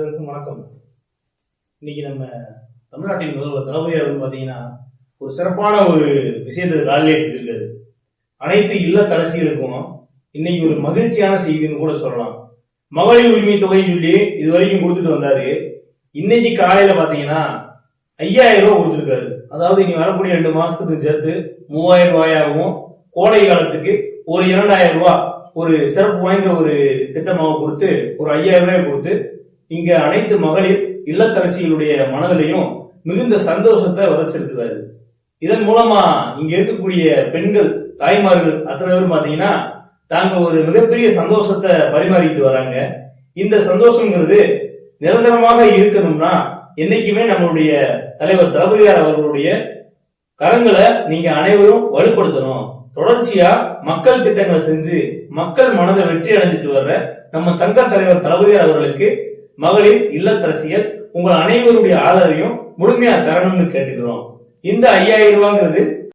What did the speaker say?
அனைவருக்கும் வணக்கம். இன்னைக்கு நம்ம தமிழ்நாட்டின் முதல்வர் தளபதி அவர்கள் பார்த்தீங்கன்னா ஒரு சிறப்பான ஒரு விஷயத்தை காலையிலே செஞ்சிருக்காரு. அனைத்து இல்லத்தரசிகளுக்கும் இன்னைக்கு ஒரு மகிழ்ச்சியான செய்தின்னு கூட சொல்லலாம். மகளிர் உரிமை தொகைன்னு சொல்லி இது வரைக்கும் கொடுத்துட்டு வந்தாரு. இன்னைக்கு காலையில பாத்தீங்கன்னா 5000 ரூபாய் கொடுத்துருக்காரு. அதாவது இனி வரக்கூடிய 2 மாசத்துக்கு சேர்த்து 3000 ரூபாயாகவும், கோடை காலத்துக்கு ஒரு 2000 ரூபாய் ஒரு சிறப்பு வாய்ந்த ஒரு திட்டமாக கொடுத்து ஒரு 5000 ரூபாய் கொடுத்து இங்க அனைத்து மகளிர் இல்லத்தரசிகளுடைய மனதிலையும் மிகுந்த சந்தோஷத்தை விதைச்சிருக்கிறாரு. இதன் மூலமா இங்க இருக்கக்கூடிய பெண்கள் தாய்மார்கள் அத்தனை பேரும் பாத்தீங்கன்னா தாங்க ஒரு மிகப்பெரிய சந்தோஷத்தை பரிமாறிட்டு வராங்க. இந்த சந்தோஷங்கிறது நிரந்தரமாக இருக்கணும்னா என்னைக்குமே நம்மளுடைய தலைவர் தளபதியார் அவர்களுடைய கரங்களை நீங்க அனைவரும் வலுப்படுத்தணும். தொடர்ச்சியா மக்கள் திட்டங்களை செஞ்சு மக்கள் மனதை வெற்றி அடைஞ்சிட்டு வர்ற நம்ம தங்க தலைவர் தளபதியார் அவர்களுக்கு மகளிர் இல்லத்தரசிகள் உங்கள் அனைவருடைய ஆதரவையும் முழுமையா தரணும்னு கேட்டுக்கிறோம். இந்த 5000 ரூபாங்கிறது